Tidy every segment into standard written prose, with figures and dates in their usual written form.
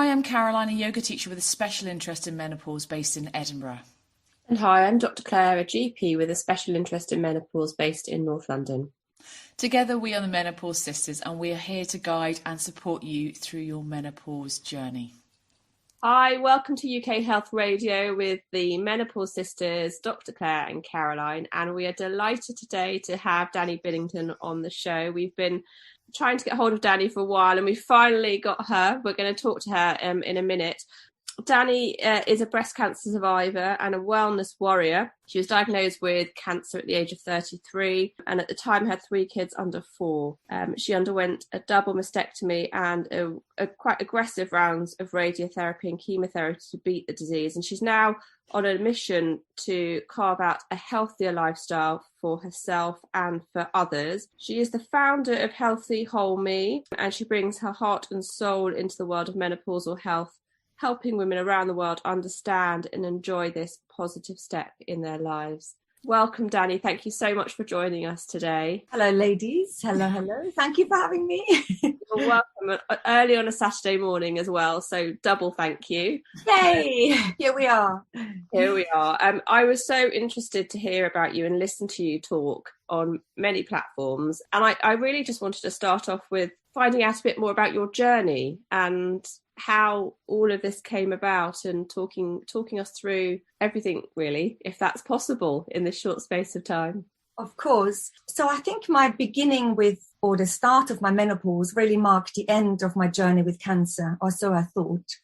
I'm Caroline, a yoga teacher with a special interest in menopause based in Edinburgh. And hi, I'm Dr. Claire, a GP with a special interest in menopause based in North London. Together we are the Menopause Sisters, and we are here to guide and support you through your menopause journey. Hi, welcome to UK Health Radio with the Menopause Sisters, Dr. Claire and Caroline, and we are delighted today to have Dani Binnington on the show. We've been trying to get hold of Dani for a while and we finally got her. We're going to talk to her in a minute. Dani is a breast cancer survivor and a wellness warrior. She was diagnosed with cancer at the age of 33 and at the time had 3 kids under 4. She underwent a double mastectomy and a quite aggressive rounds of radiotherapy and chemotherapy to beat the disease. And she's now on a mission to carve out a healthier lifestyle for herself and for others. She is the founder of Healthy Whole Me, and she brings her heart and soul into the world of menopausal health, helping women around the world understand and enjoy this positive step in their lives. Welcome, Dani. Thank you so much for joining us today. Hello, ladies. Hello. Thank you for having me. You're welcome. Early on a Saturday morning as well, so double thank you. Yay! Here we are. I was so interested to hear about you and listen to you talk on many platforms. And I really just wanted to start off with finding out a bit more about your journey and how all of this came about, and talking us through everything, really, if that's possible in this short space of time. Of course. So I think my beginning with, or the start of my menopause, really marked the end of my journey with cancer, or so I thought.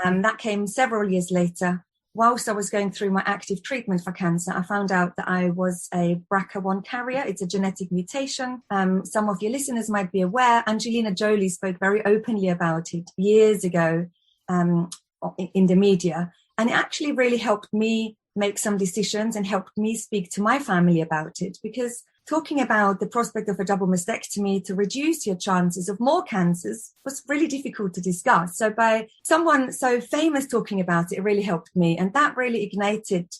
That came several years later. Whilst I was going through my active treatment for cancer, I found out that I was a BRCA1 carrier. It's a genetic mutation. Some of your listeners might be aware, Angelina Jolie spoke very openly about it years ago in the media. And it actually really helped me make some decisions and helped me speak to my family about it, because talking about the prospect of a double mastectomy to reduce your chances of more cancers was really difficult to discuss. So by someone so famous talking about it, it really helped me. And that really ignited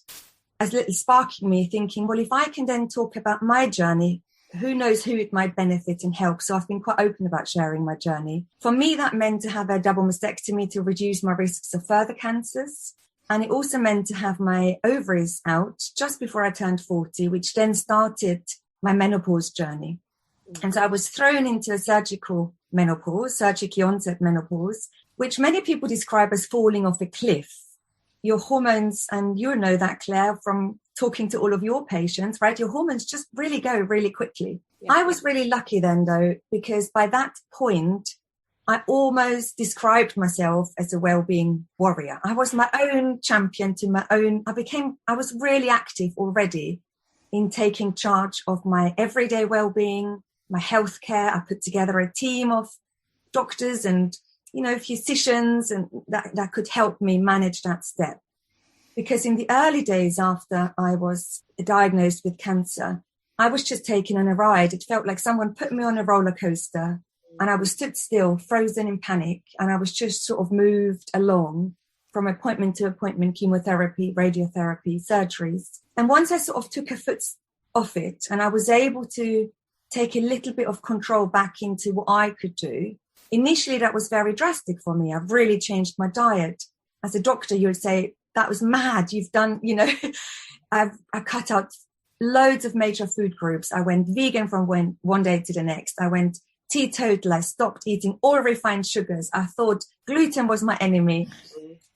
a little spark in me, thinking, well, if I can then talk about my journey, who knows who it might benefit and help. So I've been quite open about sharing my journey. For me, that meant to have a double mastectomy to reduce my risks of further cancers. And it also meant to have my ovaries out just before I turned 40, which then started my menopause journey. And so I was thrown into a surgically onset menopause, which many people describe as falling off a cliff. Your hormones, and you know that, Claire, from talking to all of your patients, right? Your hormones just really go really quickly. Yeah. I was really lucky then, though, because by that point, I almost described myself as a wellbeing warrior. I was my own champion to my own. I was really active already in taking charge of my everyday well-being, my healthcare. I put together a team of doctors and, physicians, and that could help me manage that step. Because in the early days after I was diagnosed with cancer, I was just taken on a ride. It felt like someone put me on a roller coaster and I was stood still, frozen in panic, and I was just sort of moved along from appointment to appointment, chemotherapy, radiotherapy, surgeries. And once I sort of took a foot off it and I was able to take a little bit of control back into what I could do, initially that was very drastic for me. I've really changed my diet. As a doctor, you would say, that was mad. You've done, I cut out loads of major food groups. I went vegan from one day to the next. I went teetotal. I stopped eating all refined sugars. I thought gluten was my enemy.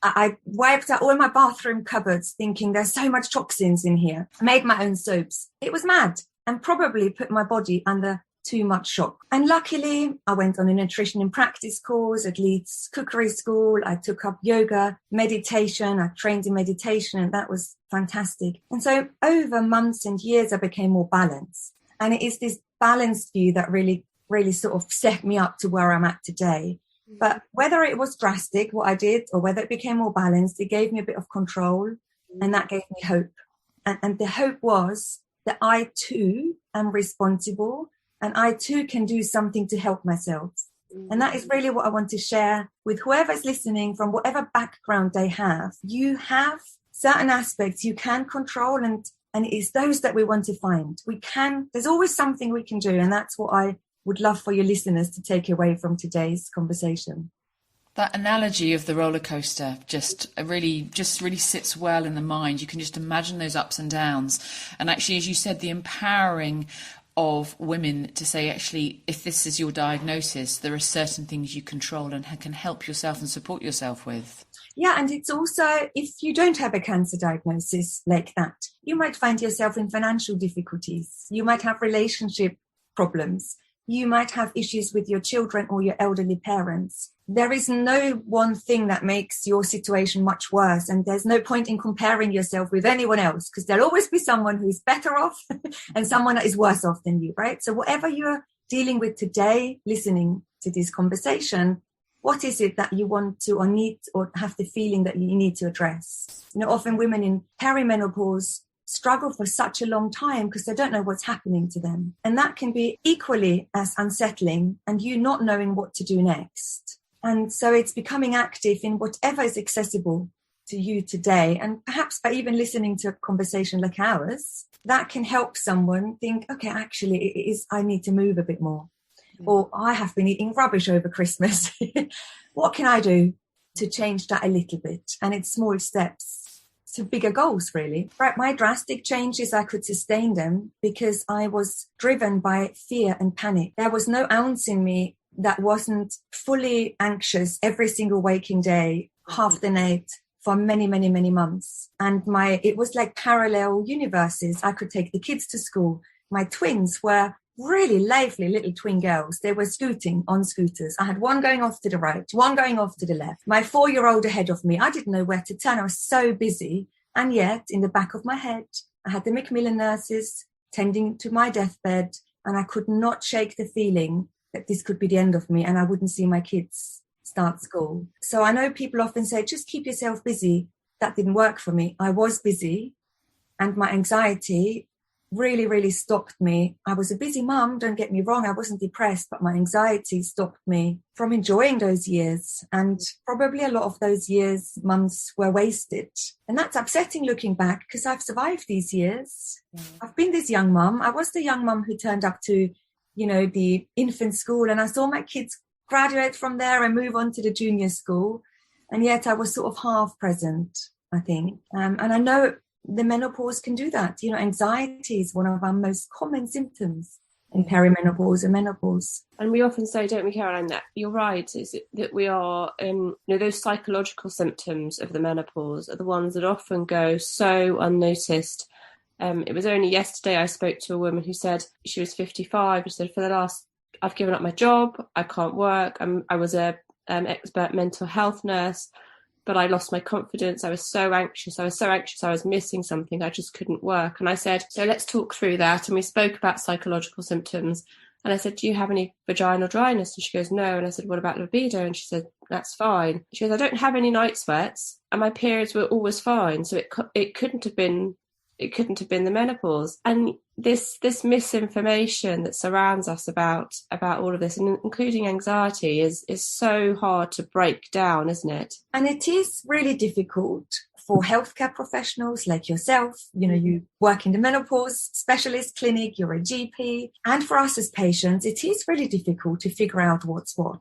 I wiped out all my bathroom cupboards thinking there's so much toxins in here. I made my own soaps. It was mad and probably put my body under too much shock. And luckily, I went on a nutrition in practice course at Leeds Cookery School. I took up yoga, meditation. I trained in meditation, and that was fantastic. And so over months and years, I became more balanced. And it is this balanced view that really sort of set me up to where I'm at today. But whether it was drastic, what I did, or whether it became more balanced, it gave me a bit of control, and that gave me hope. And the hope was that I too am responsible, and I too can do something to help myself. And that is really what I want to share with whoever's listening, from whatever background they have. You have certain aspects you can control, and it's those that we want to find. There's always something we can do, and that's what I would love for your listeners to take away from today's conversation. That analogy of the roller coaster just really sits well in the mind. You can just imagine those ups and downs. And actually, as you said, the empowering of women to say, actually, if this is your diagnosis, there are certain things you control and can help yourself and support yourself with. Yeah, and it's also, if you don't have a cancer diagnosis like that, you might find yourself in financial difficulties. You might have relationship problems. You might have issues with your children or your elderly parents. There is no one thing that makes your situation much worse, and there's no point in comparing yourself with anyone else, because there'll always be someone who's better off and someone that is worse off than you, right? So whatever you're dealing with today, listening to this conversation, what is it that you want to or need or have the feeling that you need to address? You know, often women in perimenopause struggle for such a long time because they don't know what's happening to them. And that can be equally as unsettling, and you not knowing what to do next. And so it's becoming active in whatever is accessible to you today. And perhaps by even listening to a conversation like ours, that can help someone think, okay, actually, I need to move a bit more. Or I have been eating rubbish over Christmas. What can I do to change that a little bit? And it's small steps to bigger goals, really. Right, my drastic changes, I could sustain them because I was driven by fear and panic. There was no ounce in me that wasn't fully anxious every single waking day, half the night, for many, many, many months. And it was like parallel universes. I could take the kids to school. My twins were really lively little twin girls. They were scooting on scooters. I had one going off to the right, one going off to the left. My 4-year-old ahead of me. I didn't know where to turn. I was so busy. And yet, in the back of my head, I had the Macmillan nurses tending to my deathbed, and I could not shake the feeling that this could be the end of me and I wouldn't see my kids start school. So I know people often say, just keep yourself busy. That didn't work for me. I was busy, and my anxiety really, really stopped me. I was a busy mum, don't get me wrong, I wasn't depressed, but my anxiety stopped me from enjoying those years. And probably a lot of those months were wasted. And that's upsetting looking back, because I've survived these years. I've been this young mum. I was the young mum who turned up to, the infant school, and I saw my kids graduate from there and move on to the junior school. And yet I was sort of half present, I think. And I know the menopause can do that. Anxiety is one of our most common symptoms in perimenopause and menopause. And we often say, don't we, Caroline, that you're right, is it that we are, those psychological symptoms of the menopause are the ones that often go so unnoticed. It was only yesterday I spoke to a woman who said she was 55. She said, I've given up my job, I can't work. I was a expert mental health nurse, but I lost my confidence. I was so anxious. I was missing something. I just couldn't work. And I said, so let's talk through that. And we spoke about psychological symptoms. And I said, do you have any vaginal dryness? And she goes, no. And I said, what about libido? And she said, that's fine. She goes, I don't have any night sweats, and my periods were always fine. So it couldn't have been the menopause. And this misinformation that surrounds us about all of this, and including anxiety, is so hard to break down, isn't it? And it is really difficult for healthcare professionals like yourself. You work in the menopause specialist clinic, you're a GP. And for us as patients, it is really difficult to figure out what's what.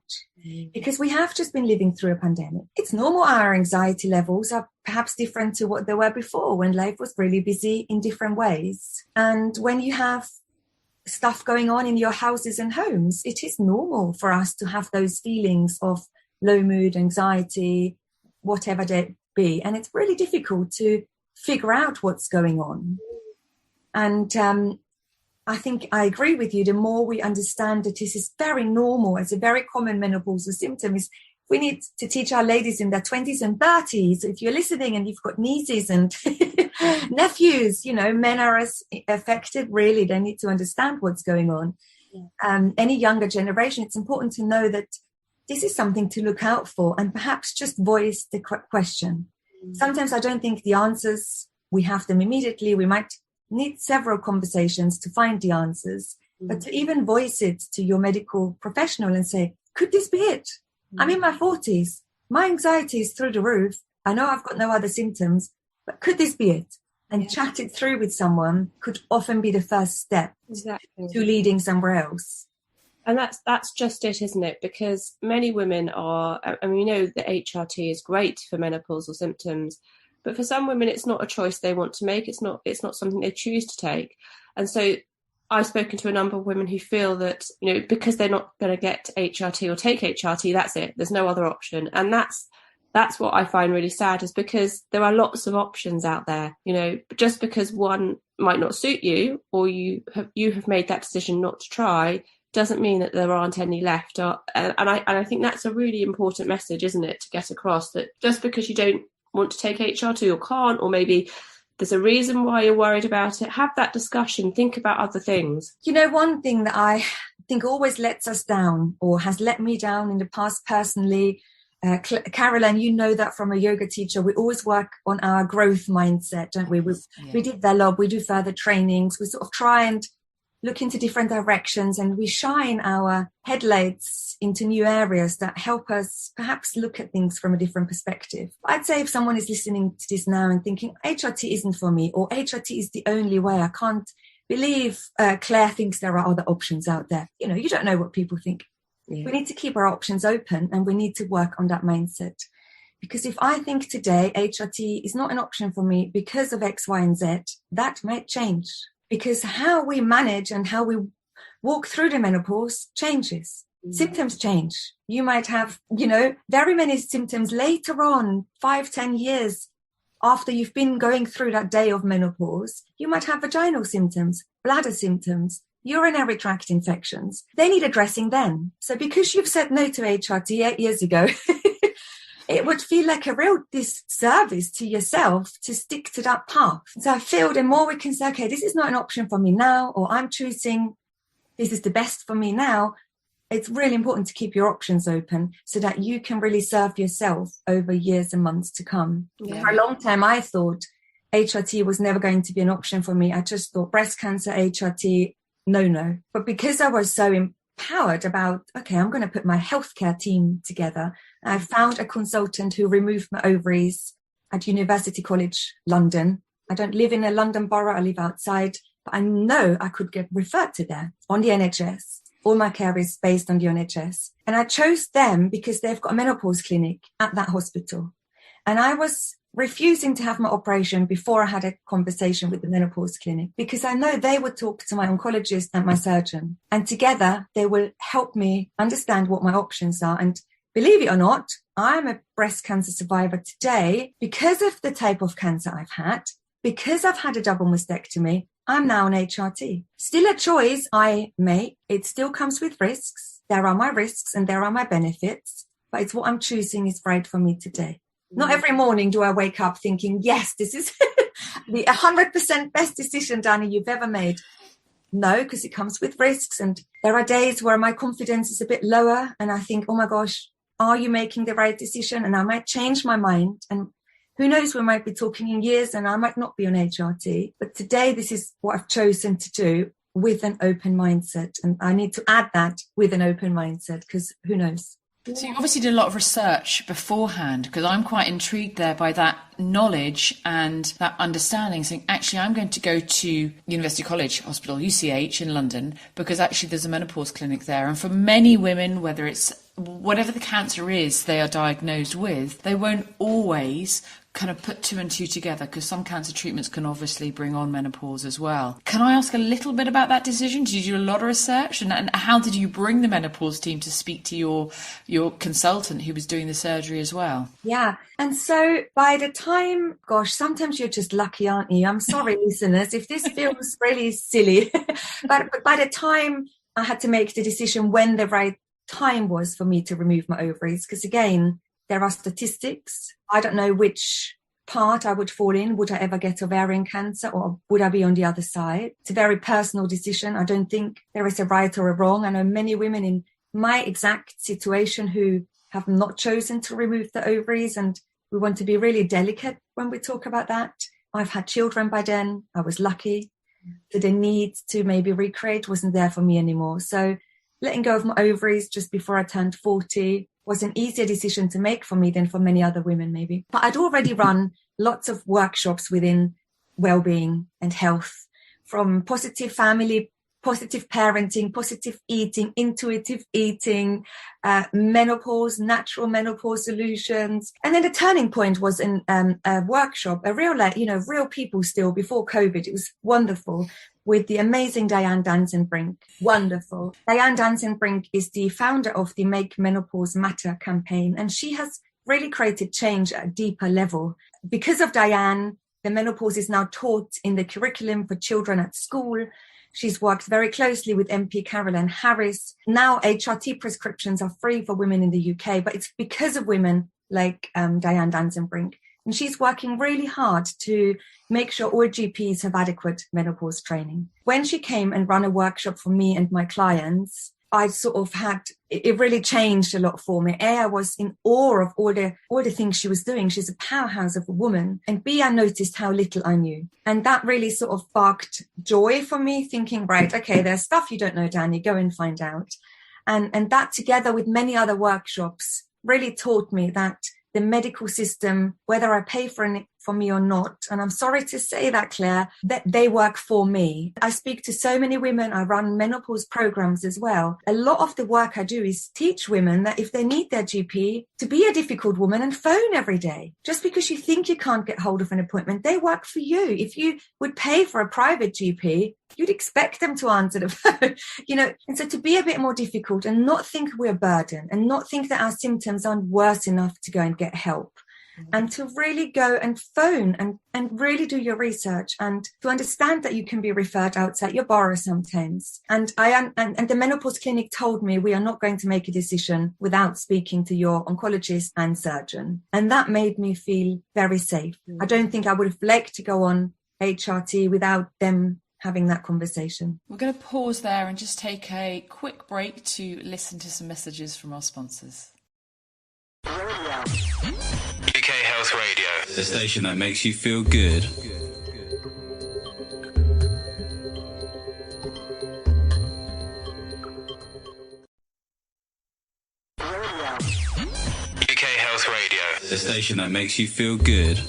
Because we have just been living through a pandemic. It's normal our anxiety levels are perhaps different to what they were before, when life was really busy in different ways. And when you have stuff going on in your houses and homes, it is normal for us to have those feelings of low mood, anxiety, whatever they be. And it's really difficult to figure out what's going on. And I think I agree with you. The more we understand that this is very normal, it's a very common menopausal symptom, is we need to teach our ladies in their 20s and 30s. If you're listening and you've got nieces and nephews, men are as affected, really. They need to understand what's going on. Any younger generation, it's important to know that this is something to look out for, and perhaps just voice the question. Sometimes I don't think the answers, we have them immediately. We might need several conversations to find the answers, but to even voice it to your medical professional and say, could this be it? I'm in my 40s. My anxiety is through the roof. I know I've got no other symptoms, but could this be it? And chat it through with someone could often be the first step to leading somewhere else. And that's just it, isn't it? Because many women are, I mean, we know that HRT is great for menopausal symptoms, but for some women, it's not a choice they want to make. It's not something they choose to take. And so I've spoken to a number of women who feel that, you know, because they're not going to get HRT or take HRT, that's it. There's no other option. And that's what I find really sad, is because there are lots of options out there. You know, just because one might not suit you, or you have made that decision not to try, doesn't mean that there aren't any left. And I think that's a really important message, isn't it, to get across, that just because you don't want to take HRT or can't, or maybe there's a reason why you're worried about it, have that discussion, think about other things. You know, one thing that I think always lets us down, or has let me down in the past personally, Caroline, you know that from a yoga teacher, we always work on our growth mindset, don't we? We develop, we do further trainings, we sort of try and look into different directions, and we shine our headlights into new areas that help us perhaps look at things from a different perspective. I'd say if someone is listening to this now and thinking HRT isn't for me, or HRT is the only way, I can't believe Claire thinks there are other options out there. You know, you don't know what people think. Yeah. We need to keep our options open, and we need to work on that mindset. Because if I think today HRT is not an option for me because of X, Y, and Z, that might change. Because how we manage and how we walk through the menopause changes. Symptoms change. You might have, you know, very many symptoms later on, 5-10 years after you've been going through that day of menopause. You might have vaginal symptoms, bladder symptoms, urinary tract infections. They need addressing then. So because you've said no to HRT 8 years ago, it would feel like a real disservice to yourself to stick to that path. So I feel the more we can say, okay, this is not an option for me now, or I'm choosing this is the best for me now, it's really important to keep your options open so that you can really serve yourself over years and months to come. Yeah. For a long time, I thought HRT was never going to be an option for me. I just thought breast cancer, HRT, no. But because I was so empowered about, okay, I'm going to put my healthcare team together, I found a consultant who removed my ovaries at University College London. I don't live in a London borough, I live outside, but I know I could get referred to there on the NHS. All my care is based on the NHS. And I chose them because they've got a menopause clinic at that hospital. And I was refusing to have my operation before I had a conversation with the menopause clinic, because I know they would talk to my oncologist and my surgeon. And together they will help me understand what my options are. And believe it or not, I'm a breast cancer survivor today because of the type of cancer I've had, because I've had a double mastectomy. I'm now on HRT. Still a choice I make. It still comes with risks. There are my risks and there are my benefits, but it's what I'm choosing is right for me today. Not every morning do I wake up thinking, yes, this is the 100% best decision, Dani, you've ever made. No, because it comes with risks. And there are days where my confidence is a bit lower and I think, oh my gosh, are you making the right decision? And I might change my mind. And who knows, we might be talking in years and I might not be on HRT. But today, this is what I've chosen to do with an open mindset. And I need to add that with an open mindset, because who knows? So you obviously did a lot of research beforehand, because I'm quite intrigued there by that knowledge and that understanding, saying, actually, I'm going to go to University College Hospital, UCH in London, because actually there's a menopause clinic there. And for many women, whether it's whatever the cancer is they are diagnosed with, they won't always kind of put two and two together, because some cancer treatments can obviously bring on menopause as well. Can I ask a little bit about that decision? Did you do a lot of research, and how did you bring the menopause team to speak to your consultant who was doing the surgery as well? Yeah. And so by the time, gosh, sometimes you're just lucky, aren't you? I'm sorry, listeners, if this feels really silly, but by the time I had to make the decision when the right time was for me to remove my ovaries, because again, there are statistics. I don't know which part I would fall in. Would I ever get ovarian cancer, or would I be on the other side? It's a very personal decision. I don't think there is a right or a wrong. I know many women in my exact situation who have not chosen to remove the ovaries, and we want to be really delicate when we talk about that. I've had children by then. I was lucky. So the need to maybe recreate wasn't there for me anymore. So letting go of my ovaries just before I turned 40 was an easier decision to make for me than for many other women, maybe. But I'd already run lots of workshops within wellbeing and health, from positive family positive parenting, positive eating, intuitive eating, menopause, natural menopause solutions. And then the turning point was in a workshop, a real, real people still before COVID. It was wonderful, with the amazing Diane Danzenbrink. Wonderful. Diane Danzenbrink is the founder of the Make Menopause Matter campaign, and she has really created change at a deeper level. Because of Diane, the menopause is now taught in the curriculum for children at school. She's worked very closely with MP Caroline Harris. Now HRT prescriptions are free for women in the UK, but it's because of women like Diane Danzenbrink. And she's working really hard to make sure all GPs have adequate menopause training. When she came and ran a workshop for me and my clients, I sort of it really changed a lot for me. A, I was in awe of all the things she was doing. She's a powerhouse of a woman. And B, I noticed how little I knew. And that really sort of sparked joy for me, thinking, right, okay, there's stuff you don't know, Dani, go and find out. And that, together with many other workshops, really taught me that the medical system, whether I pay for me or not, and I'm sorry to say that, Claire, that they work for me. I speak to so many women. I run menopause programs as well. A lot of the work I do is teach women that if they need their GP, to be a difficult woman and phone every day. Just because you think you can't get hold of an appointment, they work for you. If you would pay for a private GP, you'd expect them to answer the phone, and so to be a bit more difficult and not think we're a burden and not think that our symptoms aren't worse enough to go and get help. And to really go and phone and really do your research and to understand that you can be referred outside your borough sometimes. And the menopause clinic told me we are not going to make a decision without speaking to your oncologist and surgeon. And that made me feel very safe. I don't think I would have liked to go on HRT without them having that conversation. We're going to pause there and just take a quick break to listen to some messages from our sponsors. UK Health Radio, the station that makes you feel good. UK Health Radio, the station that makes you feel good.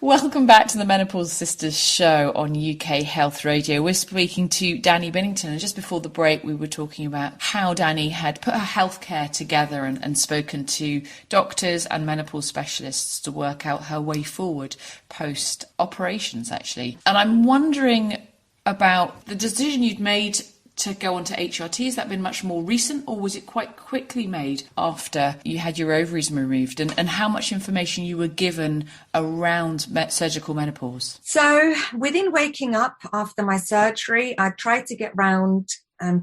Welcome back to the Menopause Sisters show on UK Health Radio. We're speaking to Dani Binnington, and just before the break we were talking about how Dani had put her healthcare together and spoken to doctors and menopause specialists to work out her way forward post-operations, actually. And I'm wondering about the decision you'd made to go on to HRT. Has that been much more recent, or was it quite quickly made after you had your ovaries removed? And how much information you were given around surgical menopause? So within waking up after my surgery, I tried to get round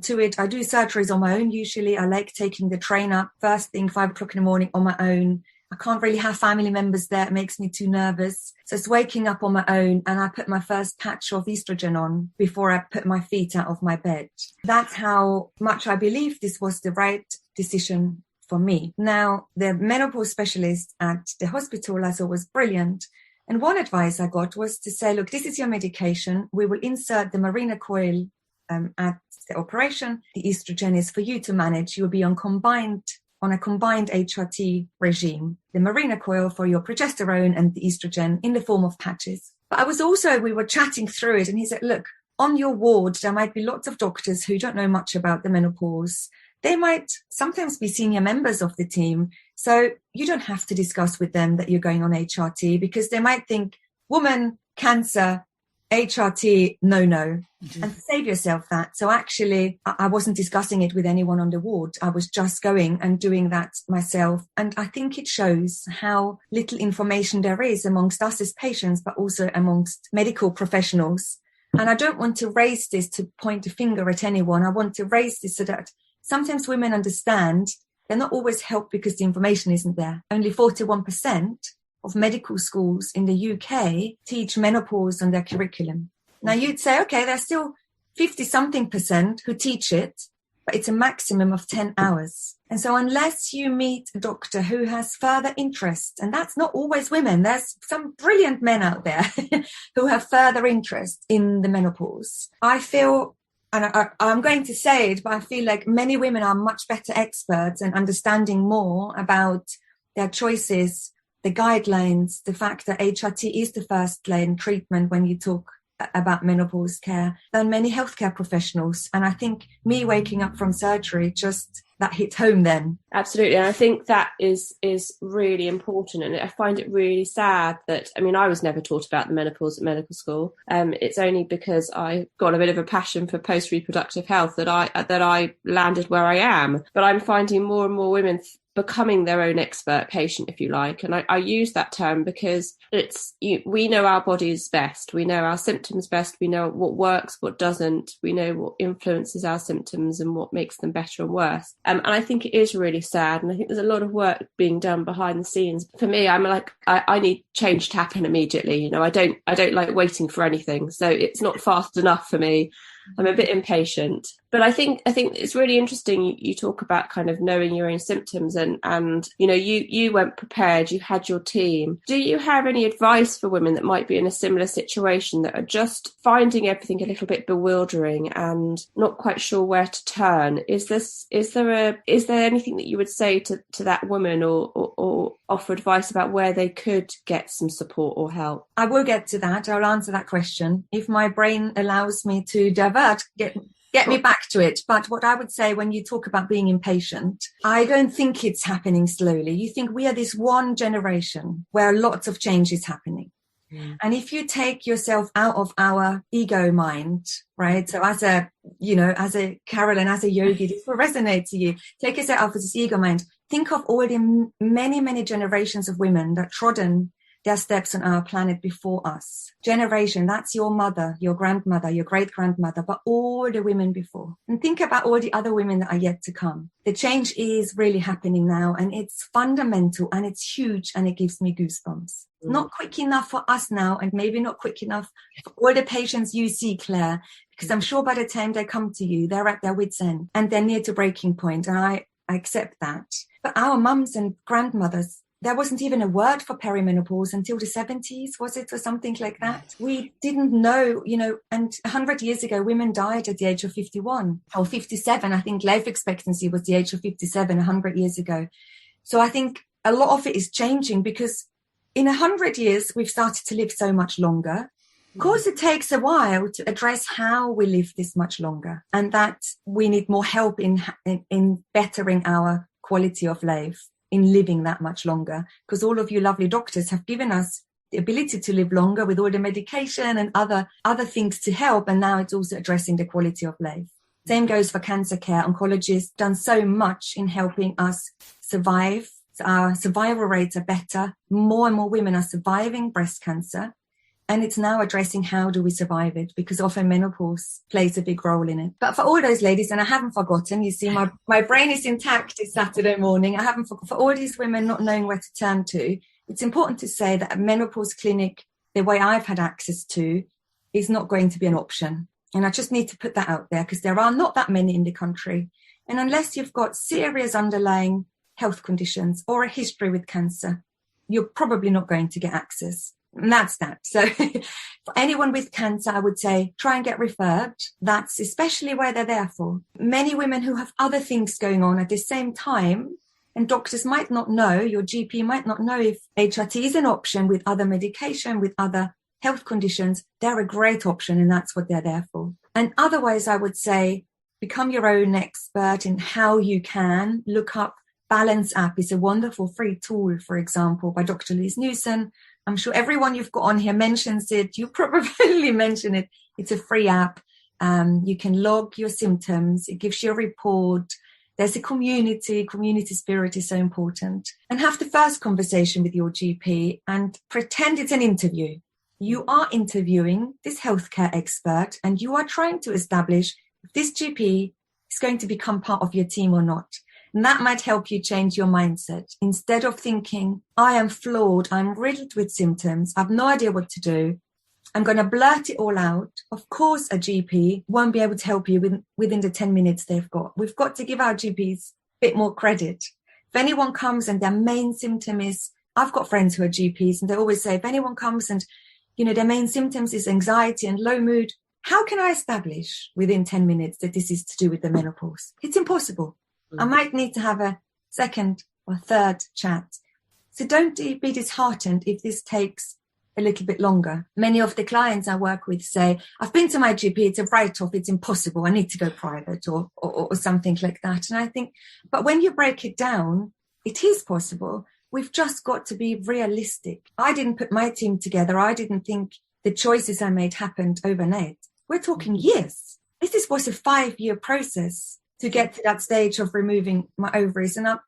to it. I do surgeries on my own usually. I like taking the train up first thing, 5 o'clock in the morning on my own. I can't really have family members there. It makes me too nervous. So it's waking up on my own, and I put my first patch of estrogen on before I put my feet out of my bed. That's how much I believe this was the right decision for me. Now, the menopause specialist at the hospital I saw was brilliant. And one advice I got was to say, look, this is your medication. We will insert the Mirena coil at the operation. The estrogen is for you to manage. You'll be on a combined HRT regime, the Mirena coil for your progesterone and the estrogen in the form of patches. But we were chatting through it, and he said, look, on your ward, there might be lots of doctors who don't know much about the menopause. They might sometimes be senior members of the team. So you don't have to discuss with them that you're going on HRT, because they might think, woman, cancer, HRT, no. Mm-hmm. And save yourself that. So actually, I wasn't discussing it with anyone on the ward. I was just going and doing that myself. And I think it shows how little information there is amongst us as patients, but also amongst medical professionals. And I don't want to raise this to point a finger at anyone. I want to raise this so that sometimes women understand they're not always helped because the information isn't there. Only 41% of medical schools in the UK teach menopause on their curriculum. Now you'd say, okay, there's still 50-something% who teach it, but it's a maximum of 10 hours. And so unless you meet a doctor who has further interest, and that's not always women, there's some brilliant men out there who have further interest in the menopause. I feel, and I'm going to say it, but I feel like many women are much better experts and understanding more about their choices the guidelines, the fact that HRT is the first line treatment when you talk about menopause care, than many healthcare professionals. And I think me waking up from surgery, just that hit home then. Absolutely. And I think that is really important. And I find it really sad that, I mean, I was never taught about the menopause at medical school. It's only because I got a bit of a passion for post-reproductive health that I landed where I am. But I'm finding more and more women becoming their own expert patient, if you like. And I use that term because we know our bodies best. We know our symptoms best. We know what works, what doesn't. We know what influences our symptoms and what makes them better and worse. And I think it is really sad. And I think there's a lot of work being done behind the scenes. For me, I'm like, I need change to happen immediately. You know, I don't like waiting for anything. So it's not fast enough for me. I'm a bit impatient. But I think it's really interesting. You talk about kind of knowing your own symptoms and you know, you went prepared, you had your team. Do you have any advice for women that might be in a similar situation, that are just finding everything a little bit bewildering and not quite sure where to turn? Is there anything that you would say to that woman or offer advice about where they could get some support or help? I will get to that. I'll answer that question. If my brain allows me to divert, get me back to it. But what I would say, when you talk about being impatient, I don't think it's happening slowly. You think we are this one generation where lots of change is happening. Mm. And if you take yourself out of our ego mind, right? So as a Caroline, as a yogi, this will resonate to you. Take yourself out of this ego mind. Think of all the many, many generations of women that trodden their steps on our planet before us. Generation, that's your mother, your grandmother, your great-grandmother, but all the women before. And think about all the other women that are yet to come. The change is really happening now, and it's fundamental, and it's huge, and it gives me goosebumps. Mm. Not quick enough for us now, and maybe not quick enough for all the patients you see, Claire, because I'm sure by the time they come to you, they're at their wits' end, and they're near to breaking point, and I accept that. But our mums and grandmothers, there wasn't even a word for perimenopause until the 70s, was it, or something like that? We didn't know, and 100 years ago, women died at the age of 51 or 57. I think life expectancy was the age of 57 100 years ago. So I think a lot of it is changing, because in 100 years, we've started to live so much longer. Of course, it takes a while to address how we live this much longer, and that we need more help in bettering our quality of life, in living that much longer, because all of you lovely doctors have given us the ability to live longer with all the medication and other things to help, and now it's also addressing the quality of life. Same goes for cancer care. Oncologists done so much in helping us survive. So our survival rates are better. More and more women are surviving breast cancer, and it's now addressing how do we survive it, because often menopause plays a big role in it. But for all those ladies, and I haven't forgotten, you see, my brain is intact this Saturday morning. I haven't forgotten. For all these women not knowing where to turn to, it's important to say that a menopause clinic, the way I've had access to, is not going to be an option. And I just need to put that out there, because there are not that many in the country. And unless you've got serious underlying health conditions or a history with cancer, you're probably not going to get access. And that's that. So for anyone with cancer, I would say try and get referred. That's especially where they're there for. Many women who have other things going on at the same time, and doctors might not know, your GP might not know if HRT is an option with other medication, with other health conditions. They're a great option, and that's what they're there for. And otherwise, I would say become your own expert in how you can. Look up Balance app. Is a wonderful free tool, for example, by Dr. Liz Newson. I'm sure everyone you've got on here mentions it. You probably mention it. It's a free app. You can log your symptoms. It gives you a report. There's a community. Community spirit is so important. And have the first conversation with your GP and pretend it's an interview. You are interviewing this healthcare expert, and you are trying to establish if this GP is going to become part of your team or not. And that might help you change your mindset. Instead of thinking, I am flawed, I'm riddled with symptoms, I have no idea what to do, I'm going to blurt it all out. Of course, a GP won't be able to help you within the 10 minutes they've got. We've got to give our GPs a bit more credit. If anyone comes and their main symptom is, I've got friends who are GPs, and they always say, if anyone comes and, their main symptoms is anxiety and low mood, how can I establish within 10 minutes that this is to do with the menopause? It's impossible. I might need to have a second or third chat. So don't be disheartened if this takes a little bit longer. Many of the clients I work with say, I've been to my GP, it's a write-off, it's impossible, I need to go private or something like that. And I think, but when you break it down, it is possible. We've just got to be realistic. I didn't put my team together. I didn't think the choices I made happened overnight. We're talking years. This was a 5-year process to get to that stage of removing my ovaries. And I'm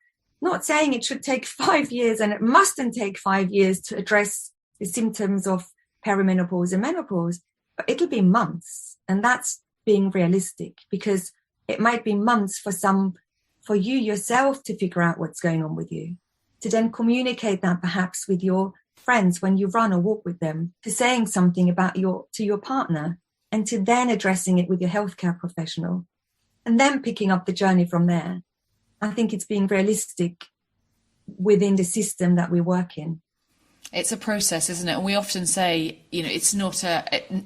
not saying it should take 5 years, and it mustn't take 5 years to address the symptoms of perimenopause and menopause, but it'll be months. And that's being realistic, because it might be months for you yourself to figure out what's going on with you, to then communicate that perhaps with your friends when you run or walk with them, to saying something about to your partner, and to then addressing it with your healthcare professional, and then picking up the journey from there. I think it's being realistic within the system that we work in. It's a process, isn't it? And we often say, it's not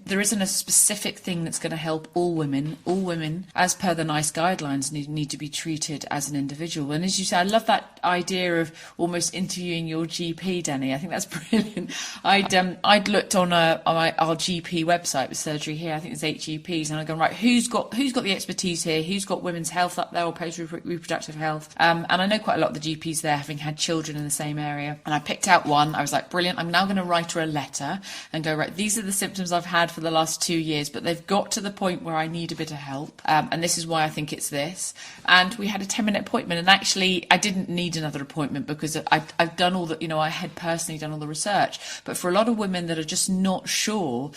there isn't a specific thing that's going to help all women. All women, as per the NICE guidelines, need to be treated as an individual. And as you say, I love that idea of almost interviewing your GP, Dani. I think that's brilliant. I'd looked on our GP website with Surgery Here. I think there's 8 GPs, and I'm going, right, who's got the expertise here? Who's got women's health up there, or post-reproductive health? And I know quite a lot of the GPs there, having had children in the same area. And I picked out one. I was like, brilliant. I'm now going to write her a letter and go, right, these are the symptoms I've had for the last 2 years, but they've got to the point where I need a bit of help. And this is why I think it's this. And we had a 10-minute appointment. And actually, I didn't need another appointment because I've done all the, I had personally done all the research. But for a lot of women that are just not sure,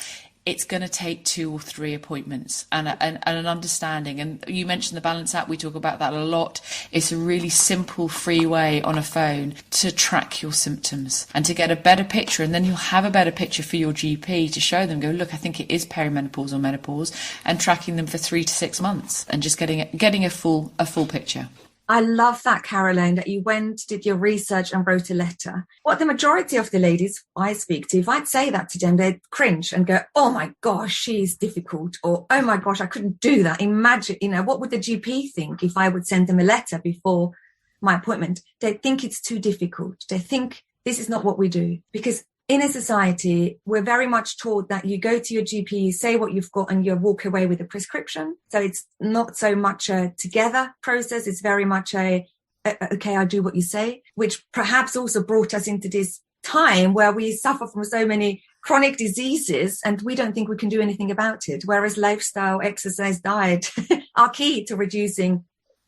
it's going to take 2 or 3 appointments and an understanding. And you mentioned the Balance app. We talk about that a lot. It's a really simple, free way on a phone to track your symptoms and to get a better picture. And then you'll have a better picture for your GP to show them, go, look, I think it is perimenopause or menopause, and tracking them for 3 to 6 months and just getting a full picture. I love that, Caroline, that you did your research and wrote a letter. What the majority of the ladies I speak to, if I'd say that to them, they'd cringe and go, oh my gosh, she's difficult. Or, oh my gosh, I couldn't do that. Imagine, what would the GP think if I would send them a letter before my appointment? They'd think it's too difficult. They think this is not what we do. Because in a society, we're very much taught that you go to your GP, you say what you've got, and you walk away with a prescription. So it's not so much a together process. It's very much okay, I do what you say, which perhaps also brought us into this time where we suffer from so many chronic diseases and we don't think we can do anything about it. Whereas lifestyle, exercise, diet are key to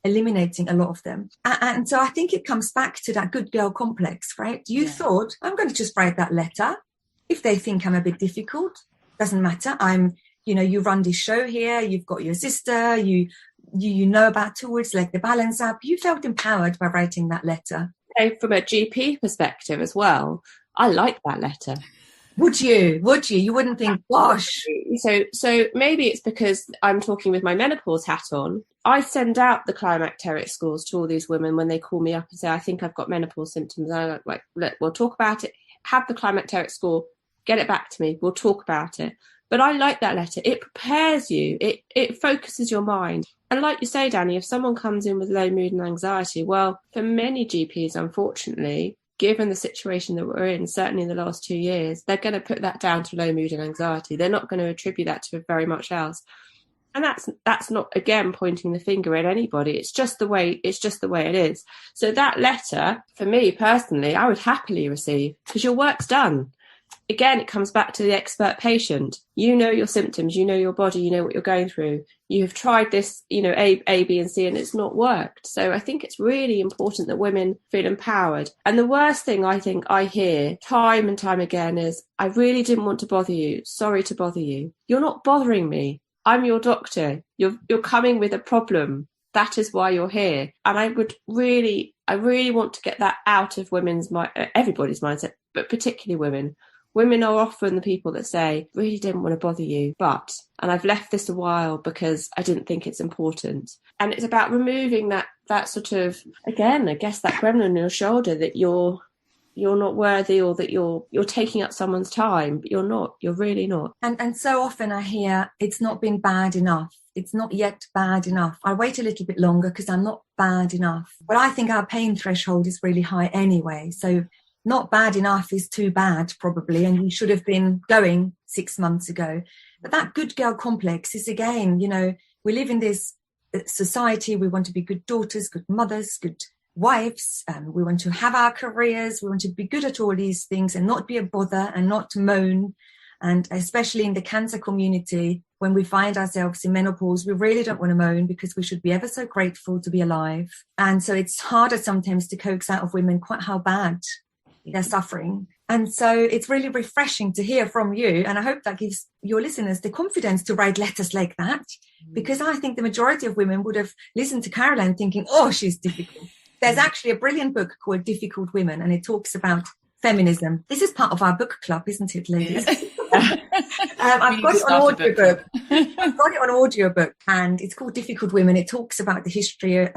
eliminating a lot of them. And so I think it comes back to that good girl complex, right? You thought, I'm going to just write that letter. If they think I'm a bit difficult, doesn't matter. You run this show here, you've got your sister, you know about tools like the Balance app. You felt empowered by writing that letter. From a GP perspective as well, I like that letter. Would you? You wouldn't think, gosh. So maybe it's because I'm talking with my menopause hat on. I send out the climacteric scores to all these women when they call me up and say, I think I've got menopause symptoms. And I'm like, we'll talk about it. Have the climacteric score. Get it back to me. We'll talk about it. But I like that letter. It prepares you. It focuses your mind. And like you say, Dani, if someone comes in with low mood and anxiety, well, for many GPs, unfortunately, given the situation that we're in, certainly in the last 2 years, they're going to put that down to low mood and anxiety. They're not going to attribute that to very much else. And that's not, again, pointing the finger at anybody. It's just the way it is. So that letter, for me personally, I would happily receive, because your work's done. Again, it comes back to the expert patient. You know your symptoms, you know your body, you know what you're going through. You have tried this, A, B, and C, and it's not worked. So I think it's really important that women feel empowered. And the worst thing I think I hear time and time again is, I really didn't want to bother you. Sorry to bother you. You're not bothering me. I'm your doctor. You're coming with a problem. That is why you're here. And I really want to get that out of everybody's mindset, but particularly women. Women are often the people that say, really didn't want to bother you, and I've left this a while because I didn't think it's important. And it's about removing that sort of, again, I guess that gremlin on your shoulder that you're not worthy, or that you're taking up someone's time, but you're not. You're really not. And so often I hear, it's not been bad enough. It's not yet bad enough. I wait a little bit longer because I'm not bad enough. But I think our pain threshold is really high anyway. So not bad enough is too bad, probably, and you should have been going 6 months ago. But that good girl complex is, again, we live in this society. We want to be good daughters, good mothers, good wives. We want to have our careers. We want to be good at all these things and not be a bother and not moan. And especially in the cancer community, when we find ourselves in menopause, we really don't want to moan because we should be ever so grateful to be alive. And so it's harder sometimes to coax out of women quite how bad they're suffering. And so it's really refreshing to hear from you. And I hope that gives your listeners the confidence to write letters like that, because I think the majority of women would have listened to Caroline thinking, oh, she's difficult. There's actually a brilliant book called Difficult Women, and it talks about feminism. This is part of our book club, isn't it, ladies? I've got it on audiobook. I've got it on audiobook, and it's called Difficult Women. It talks about the history of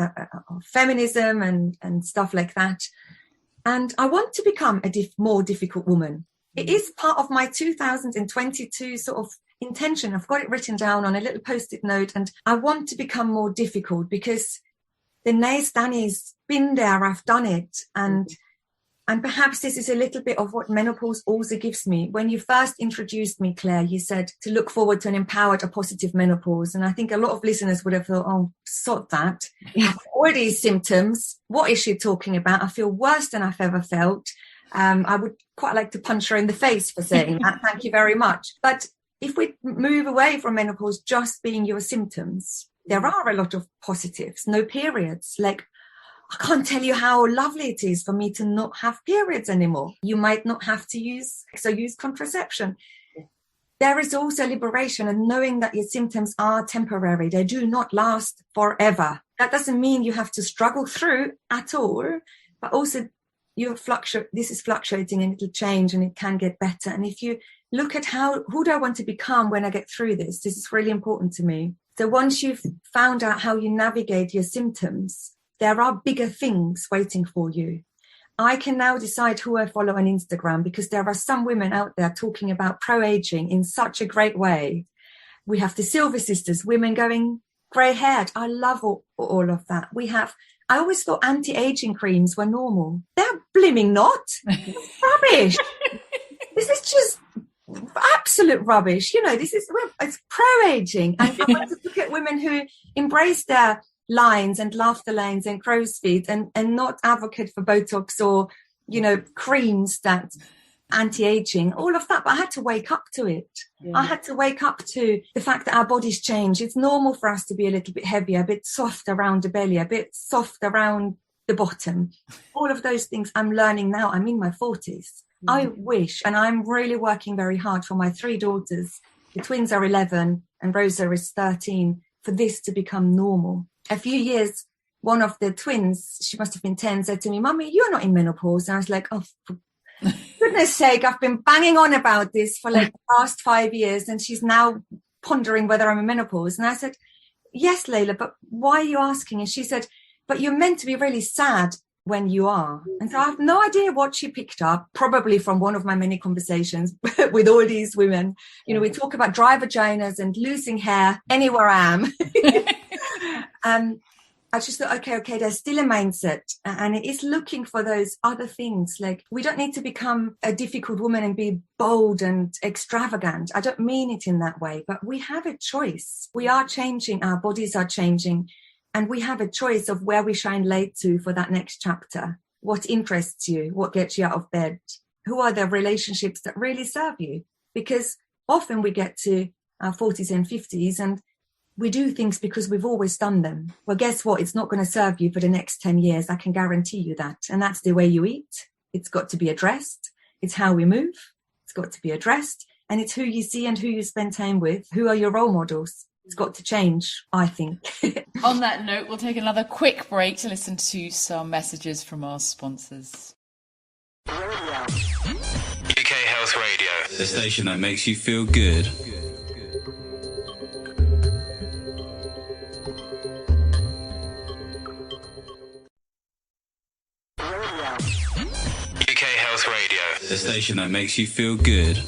feminism and stuff like that. And I want to become a more difficult woman. It is part of my 2022 sort of intention. I've got it written down on a little post-it note, and I want to become more difficult because the nays, Dani's been there, I've done it. And perhaps this is a little bit of what menopause also gives me. When you first introduced me, Claire, you said to look forward to an empowered or positive menopause. And I think a lot of listeners would have thought, oh, sod that. All these symptoms, what is she talking about? I feel worse than I've ever felt. I would quite like to punch her in the face for saying that. Thank you very much. But if we move away from menopause just being your symptoms, there are a lot of positives. No periods. Like, I can't tell you how lovely it is for me to not have periods anymore. You might not have to use contraception. There is also liberation and knowing that your symptoms are temporary. They do not last forever. That doesn't mean you have to struggle through at all, but also this is fluctuating and it'll change and it can get better. And if you look at who do I want to become when I get through this is really important to me. So once you've found out how you navigate your symptoms, there are bigger things waiting for you. I can now decide who I follow on Instagram because there are some women out there talking about pro-aging in such a great way. We have the Silver Sisters, women going grey-haired. I love all of that. I always thought anti-aging creams were normal. They're blimmin' not. Rubbish. This is just absolute rubbish. It's pro-aging. And I want to look at women who embrace their lines and laughter lines and crow's feet and not advocate for Botox or, creams that anti-aging, all of that. But I had to wake up to it. Yeah. I had to wake up to the fact that our bodies change. It's normal for us to be a little bit heavier, a bit soft around the belly, a bit soft around the bottom. All of those things I'm learning now. I'm in my 40s. I wish, and I'm really working very hard for my 3 daughters. The twins are 11 and Rosa is 13, for this to become normal. A few years, one of the twins, she must have been 10, said to me, Mummy, you're not in menopause. And I was like, oh, for goodness sake, I've been banging on about this for like the past 5 years. And she's now pondering whether I'm in menopause. And I said, yes, Layla, but why are you asking? And she said, but you're meant to be really sad when you are. And so I have no idea what she picked up, probably from one of my many conversations with all these women. We talk about dry vaginas and losing hair anywhere I am. I just thought, okay, there's still a mindset, and it is looking for those other things. Like, we don't need to become a difficult woman and be bold and extravagant. I don't mean it in that way, but we have a choice. We are changing, our bodies are changing, and we have a choice of where we shine light to for that next chapter. What interests you? What gets you out of bed? Who are the relationships that really serve you? Because often we get to our 40s and 50s and we do things because we've always done them. Well, guess what? It's not going to serve you for the next 10 years. I can guarantee you that. And that's the way you eat. It's got to be addressed. It's how we move. It's got to be addressed. And it's who you see and who you spend time with. Who are your role models? It's got to change, I think. On that note, we'll take another quick break to listen to some messages from our sponsors. UK Health Radio, the station that makes you feel good. UK Health Radio, the station that makes you feel good.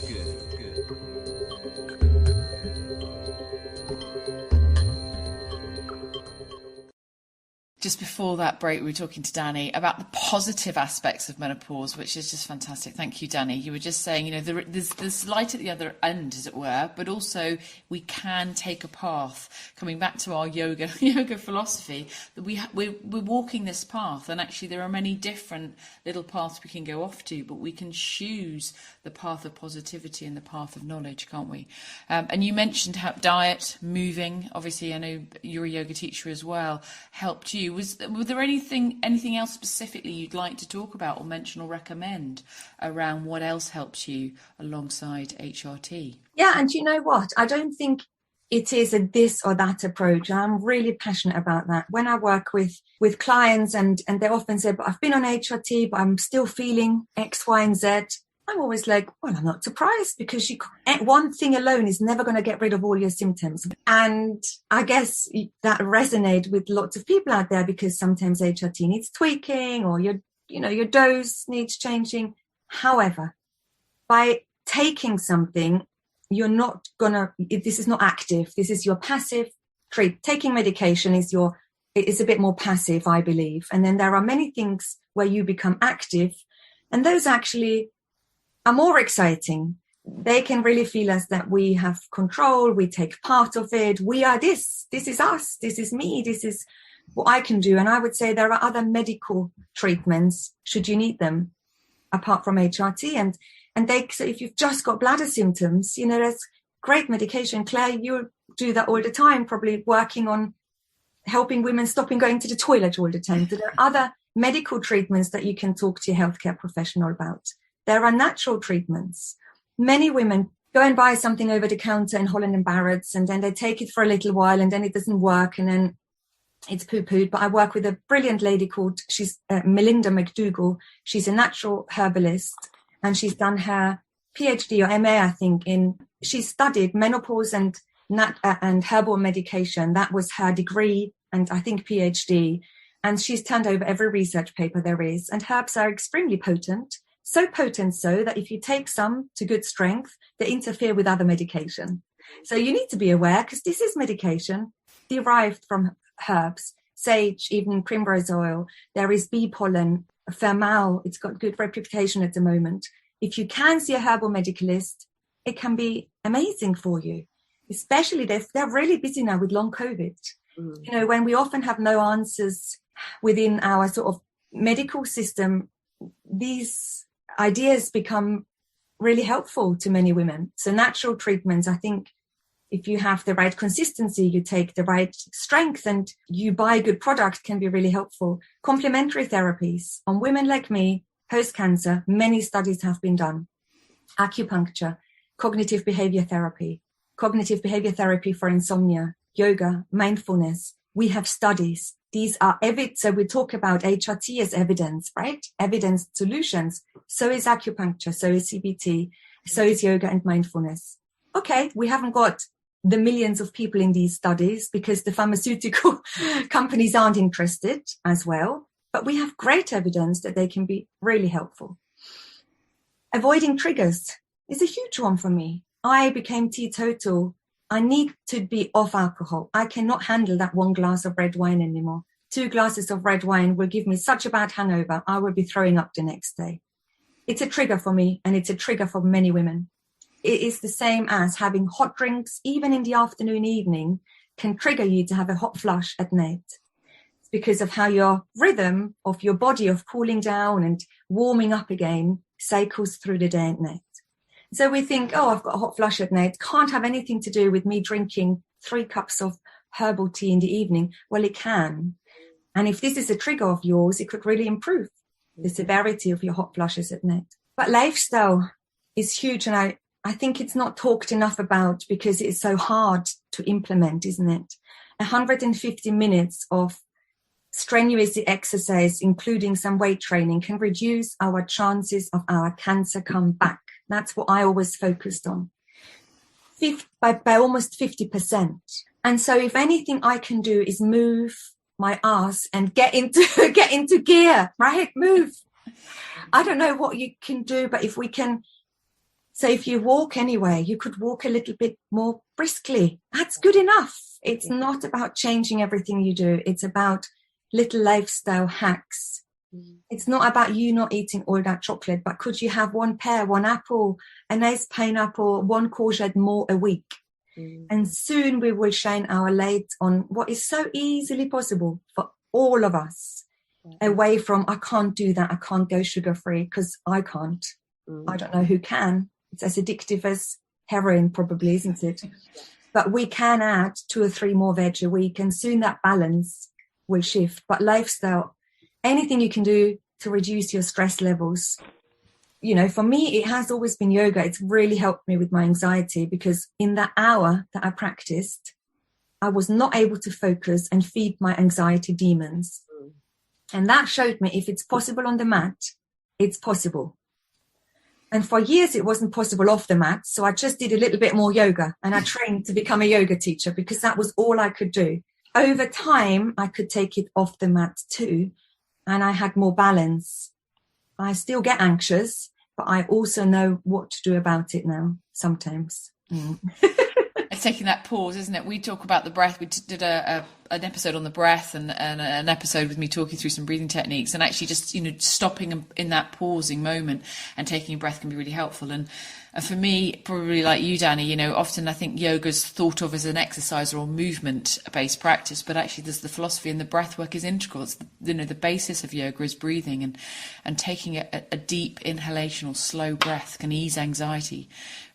just before that break, we were talking to Dani about the positive aspects of menopause, which is just fantastic. Thank you, Dani. You were just saying, there's light at the other end, as it were, but also we can take a path. Coming back to our yoga philosophy, that we're walking this path, and actually there are many different little paths we can go off to, but we can choose the path of positivity and the path of knowledge, can't we? And you mentioned how diet, moving, obviously I know you're a yoga teacher as well, helped you. Was there anything else specifically you'd like to talk about or mention or recommend around what else helps you alongside HRT? Yeah, and you know what? I don't think it is a this or that approach. I'm really passionate about that. When I work with clients and they often say, but I've been on HRT, but I'm still feeling X, Y, and Z. I'm always like, well, I'm not surprised, because one thing alone is never going to get rid of all your symptoms. And I guess that resonates with lots of people out there, because sometimes HRT needs tweaking, or your dose needs changing. However, by taking something, you're not this is not active. This is your passive treat. Taking medication is a bit more passive, I believe. And then there are many things where you become active, and those actually are more exciting. They can really feel as that we have control, we take part of it, we are this is us, this is me, this is what I can do. And I would say there are other medical treatments, should you need them, apart from HRT. And so if you've just got bladder symptoms, there's great medication. Claire, you do that all the time, probably working on helping women stopping going to the toilet all the time. So there are other medical treatments that you can talk to your healthcare professional about. There are natural treatments. Many women go and buy something over the counter in Holland and Barrett's, and then they take it for a little while, and then it doesn't work, and then it's poo-pooed. But I work with a brilliant lady she's Melinda McDougall. She's a natural herbalist, and she's done her PhD or MA, I think, she studied menopause and herbal medication. That was her degree, and I think PhD. And she's turned over every research paper there is. And herbs are extremely potent. So potent so that if you take some to good strength, they interfere with other medication. So you need to be aware, because this is medication derived from herbs, sage, evening primrose oil. There is bee pollen, Fermal. It's got good reputation at the moment. If you can see a herbal medicalist, it can be amazing for you, especially they're really busy now with long COVID. When we often have no answers within our sort of medical system, these ideas become really helpful to many women. So natural treatments, I think, if you have the right consistency, you take the right strength, and you buy good product, can be really helpful. Complementary therapies on women like me, post-cancer, many studies have been done. Acupuncture, cognitive behavior therapy for insomnia, yoga, mindfulness. We have studies. These are so we talk about HRT as evidence, right? Evidence solutions. So is acupuncture, so is CBT, so is yoga and mindfulness. Okay, we haven't got the millions of people in these studies because the pharmaceutical companies aren't interested as well, but we have great evidence that they can be really helpful. Avoiding triggers is a huge one for me. I became teetotal. I need to be off alcohol. I cannot handle that one glass of red wine anymore. 2 glasses of red wine will give me such a bad hangover. I will be throwing up the next day. It's a trigger for me, and it's a trigger for many women. It is the same as having hot drinks, even in the afternoon, evening, can trigger you to have a hot flush at night. It's because of how your rhythm of your body of cooling down and warming up again cycles through the day and night. So we think, I've got a hot flush at night. Can't have anything to do with me drinking 3 cups of herbal tea in the evening. Well, it can. And if this is a trigger of yours, it could really improve the severity of your hot flushes at night. But lifestyle is huge. And I think it's not talked enough about because it's so hard to implement, isn't it? 150 minutes of strenuous exercise, including some weight training, can reduce our chances of our cancer come back. That's what I always focused on, by almost 50%. And so if anything I can do is move my ass and get into gear, right? Move. I don't know what you can do, but if we can, so if you walk anyway, you could walk a little bit more briskly. That's good enough. It's not about changing everything you do. It's about little lifestyle hacks. It's not about you not eating all that chocolate, but could you have one pear, one apple, a nice pineapple, one courgette more a week? And soon we will shine our light on what is so easily possible for all of us, away from, I can't do that, I can't go sugar-free, because I can't. I don't know who can. It's as addictive as heroin probably, isn't it? But we can add 2 or 3 more veg a week, and soon that balance will shift. But lifestyle, anything you can do to reduce your stress levels. You know, for me, it has always been yoga. It's really helped me with my anxiety, because in that hour that I practiced, I was not able to focus and feed my anxiety demons. And that showed me if it's possible on the mat, it's possible. And for years, it wasn't possible off the mat. So I just did a little bit more yoga, and I trained to become a yoga teacher because that was all I could do. Over time, I could take it off the mat too. And I had more balance. I still get anxious, but I also know what to do about it now, sometimes. It's taking that pause, isn't it? We talk about the breath. We did an episode on the breath and an episode with me talking through some breathing techniques, and actually just, stopping in that pausing moment and taking a breath can be really helpful. And for me, probably like you, Dani, often I think yoga's thought of as an exercise or movement-based practice, but actually there's the philosophy, and the breath work is integral. It's the basis of yoga is breathing, and taking a deep inhalation or slow breath can ease anxiety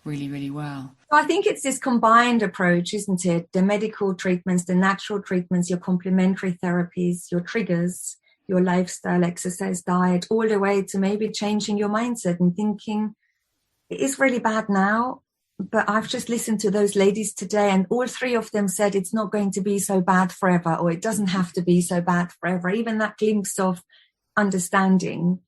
really, really well. I think it's this combined approach, isn't it? The medical treatments, the natural treatments, your complementary therapies, your triggers, your lifestyle, exercise, diet, all the way to maybe changing your mindset and thinking, it is really bad now, but I've just listened to those ladies today, and all 3 of them said it's not going to be so bad forever, or it doesn't have to be so bad forever. Even that glimpse of understanding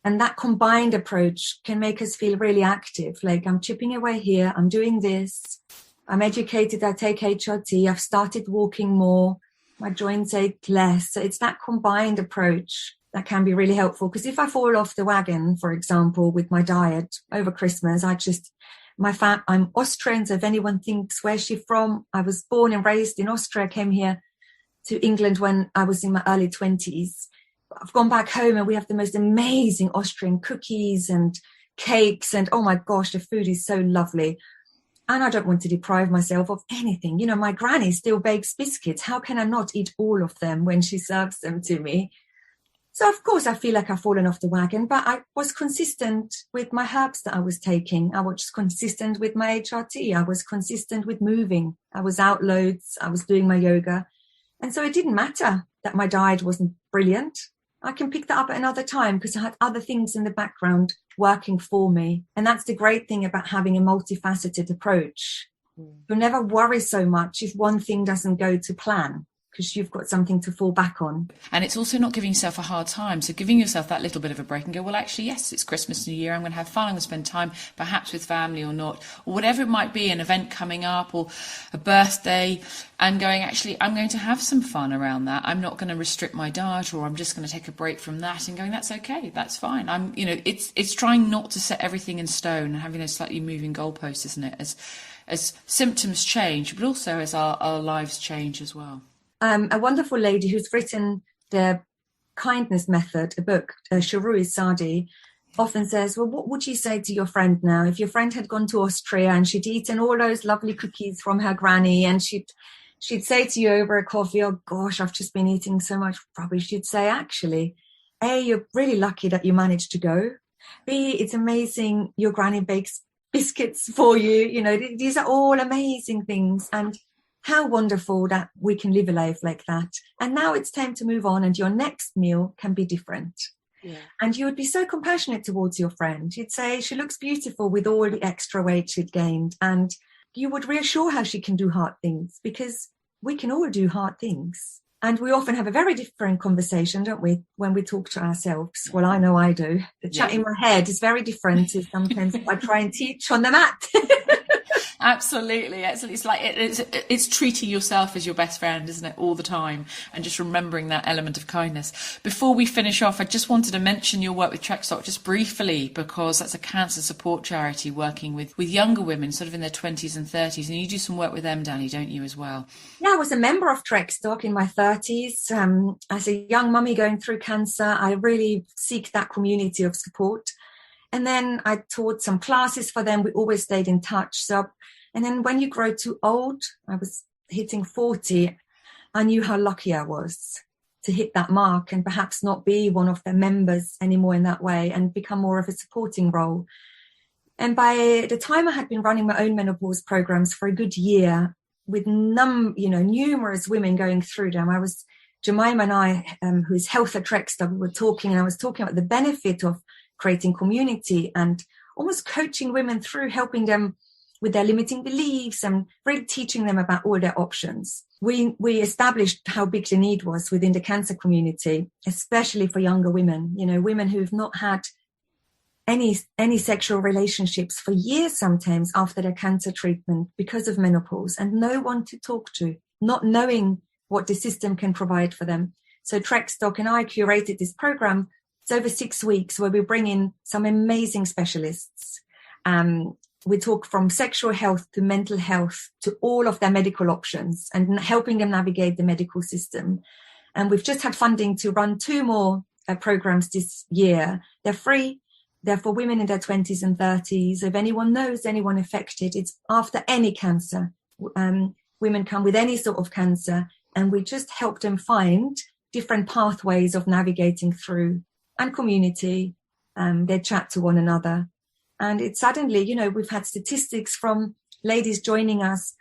and that combined approach can make us feel really active. Like, I'm chipping away here, I'm doing this, I'm educated, I take HRT, I've started walking more, my joints ache less. So it's that combined approach that can be really helpful. Because if I fall off the wagon, for example, with my diet over Christmas, I'm Austrian. So if anyone thinks, where's she from? I was born and raised in Austria, came here to England when I was in my early 20s. I've gone back home and we have the most amazing Austrian cookies and cakes. And oh my gosh, the food is so lovely. And I don't want to deprive myself of anything. My granny still bakes biscuits. How can I not eat all of them when she serves them to me? So, of course, I feel like I've fallen off the wagon, but I was consistent with my herbs that I was taking. I was consistent with my HRT. I was consistent with moving. I was out loads. I was doing my yoga. And so it didn't matter that my diet wasn't brilliant. I can pick that up at another time because I had other things in the background working for me. And that's the great thing about having a multifaceted approach. You'll never worry so much if one thing doesn't go to plan, because you've got something to fall back on. And it's also not giving yourself a hard time. So giving yourself that little bit of a break and go, well, actually, yes, it's Christmas, New Year. I'm going to have fun. I'm going to spend time perhaps with family or not, or whatever it might be, an event coming up or a birthday, and going, actually, I'm going to have some fun around that. I'm not going to restrict my diet, or I'm just going to take a break from that, and going, that's okay. That's fine. It's trying not to set everything in stone and having those slightly moving goalposts, isn't it? As symptoms change, but also as our lives change as well. A wonderful lady who's written the kindness method, a book, Shuru Sadi, often says, well, what would you say to your friend now? If your friend had gone to Austria and she'd eaten all those lovely cookies from her granny, and she'd say to you over a coffee, oh gosh, I've just been eating so much rubbish. You'd say, actually, A, you're really lucky that you managed to go. B, it's amazing your granny bakes biscuits for you. These are all amazing things. And how wonderful that we can live a life like that. And now it's time to move on, and your next meal can be different. Yeah. And you would be so compassionate towards your friend. You'd say, she looks beautiful with all the extra weight she'd gained. And you would reassure her she can do hard things, because we can all do hard things. And we often have a very different conversation, don't we, when we talk to ourselves? Well, I know I do. The chat in my head is very different to sometimes I try and teach on the mat. Absolutely. It's like it's treating yourself as your best friend, isn't it, all the time, and just remembering that element of kindness. Before we finish off, I just wanted to mention your work with Trekstock just briefly, because that's a cancer support charity working with younger women, sort of in their 20s and 30s, and you do some work with them, Dani, don't you, as well? Yeah, I was a member of Trekstock in my 30s. As a young mummy going through cancer, I really seek that community of support. And then I taught some classes for them. We always stayed in touch. And then when you grow too old, I was hitting 40, I knew how lucky I was to hit that mark and perhaps not be one of their members anymore in that way and become more of a supporting role. And by the time I had been running my own menopause programs for a good year with numerous women going through them, Jemima and I, who is health at Trekstock, we were talking, and I was talking about the benefit of creating community and almost coaching women through, helping them with their limiting beliefs and really teaching them about all their options. We established how big the need was within the cancer community, especially for younger women, women who've not had any sexual relationships for years sometimes after their cancer treatment because of menopause, and no one to talk to, not knowing what the system can provide for them. So Trekstock and I curated this program. It's over 6 weeks where we bring in some amazing specialists. We talk from sexual health to mental health to all of their medical options and helping them navigate the medical system. And we've just had funding to run 2 more programs this year. They're free. They're for women in their 20s and 30s. If anyone knows anyone affected, it's after any cancer. Women come with any sort of cancer, and we just help them find different pathways of navigating through, and community. They chat to one another. And it's suddenly, we've had statistics from ladies joining us,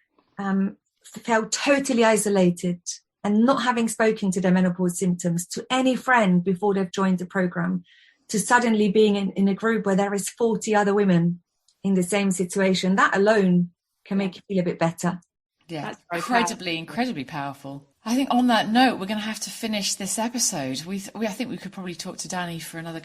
felt totally isolated and not having spoken to their menopause symptoms to any friend before they've joined the program, to suddenly being in a group where there is 40 other women in the same situation. That alone can make you feel a bit better. Yeah, incredibly powerful. I think on that note, we're going to have to finish this episode. I think we could probably talk to Dani for another